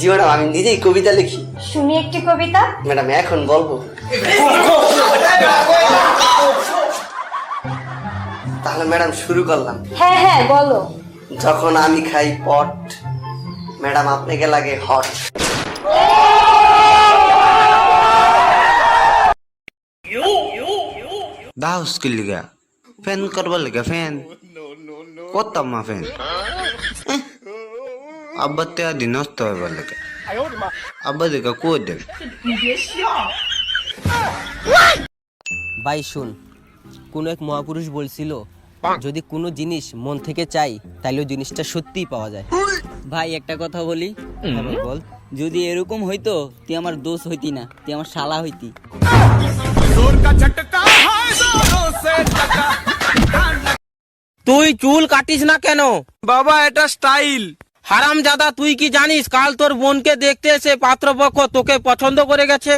জি madam, আমি নিজেই কবিতা লিখি। শুনি একটি কবিতা। ম্যাডাম এখন বলবো? তাহলে ম্যাডাম শুরু করলাম। হ্যাঁ হ্যাঁ বলো। যখন আমি খাই পট, ম্যাডাম আপনাকে লাগে হট। দাউস কি লিগা ফ্যান করবার লিগা ফ্যান করতাম না ফ্যান আব্বা তে দিন নষ্ট হইবার লিগা আব্বা দিকে কই দেন। ভাই শুন, কোন এক মহাপুরুষ বলছিল যদি কোনো জিনিস মন থেকে চাই তাহলে ওই জিনিসটা সত্যিই পাওয়া যায়। ভাই একটা কথা বলি, বল। যদি এরকম হইতো তুই আমার দোষ হইতি না, তুই আমার শালা হইতি। তুই চুল কাটিস না কেন? বাবা এটা স্টাইল। হারামজাদা, তুই কি জানিস কাল তোর বোনকে দেখতে এসে পাত্রপক্ষ তোকে পছন্দ করে গেছে?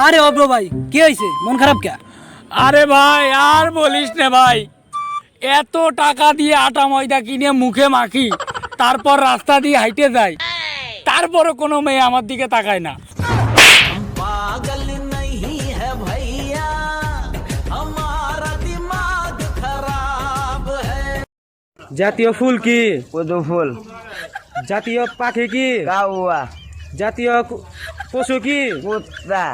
আরে অব্র ভাই, কি হয়েছে? মন খারাপ কে? আরে ভাই আর বলিস না ভাই, এত টাকা দিয়ে আটা ময়দা কিনে মুখে মাখি, তারপর রাস্তা দিয়ে হাইটে যাই, তারপরে কোনো মেয়ে আমার দিকে তাকায় না। জাতীয় ফুল কি? পদ্ম ফুল। জাতীয় পাখি কি? কাউয়া। জাতীয় পশু কি? কুত্তা।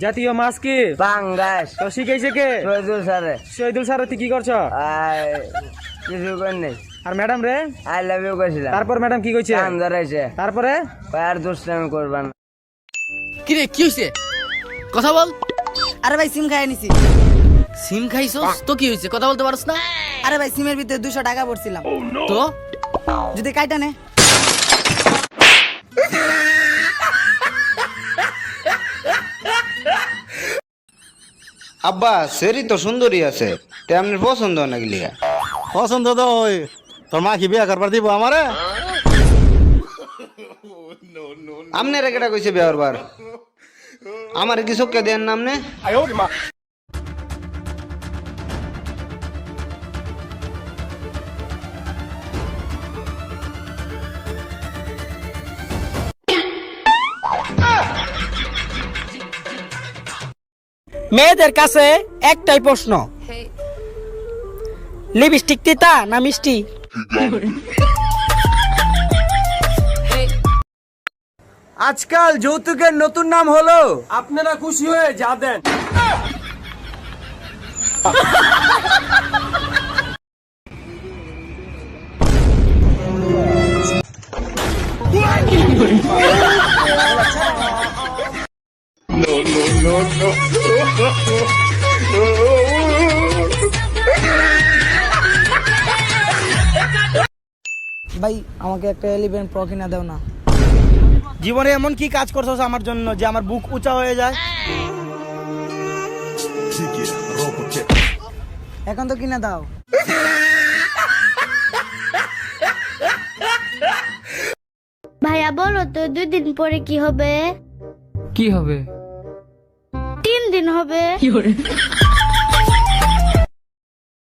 জাতীয় মাছ কি? পাঙ্গাস। তো শিখাইছে কে? শহীদুল স্যারে। শহীদুল স্যার, তুই কি করছ? কিছু কর নেই। আর ম্যাডাম রে? আই লাভ ইউ কইছিলাম। তারপর ম্যাডাম কি কইছে? কান ধরাইছে। তারপরে আর দুষ্টামি করবা না। কি রে, কি হইছে? কথা বল। আরে ভাই সিম খাই নিছি। সিম খাইছস তো কি হইছে? কথা বলতে পারছ না? আরে ভাই সিমের ভিতরে 200 টাকা পড়ছিলাম। তো যদি কাইটা নে। আব্বা সেরি তো সুন্দরী আছে, তেমনি পছন্দ নাকি লিগা? পছন্দ তো ওই তোর মা কি বিয়া করবার দিব আমারে? আমনে রেকেটা কইছে বিয়া করবার, আমার কি চোখকে দেন নামনে? মেয়েদের কাছে একটাই প্রশ্ন, লিপস্টিক তিতা না মিষ্টি? আজকাল যৌতুকের নতুন নাম হলো আপনারা খুশি হয়ে যা দেন। ভাই আমাকে একটা 11 প্রো কিনা দাও না। জীবনে এমন কি কাজ করছস আমার জন্য যে আমার বুক উঁচা হয়ে যায়? এখন তো কিনা দাও। ভাইয়া বলো তো 2 দিন পরে কি হবে? কি হবে? 3 দিন হবে।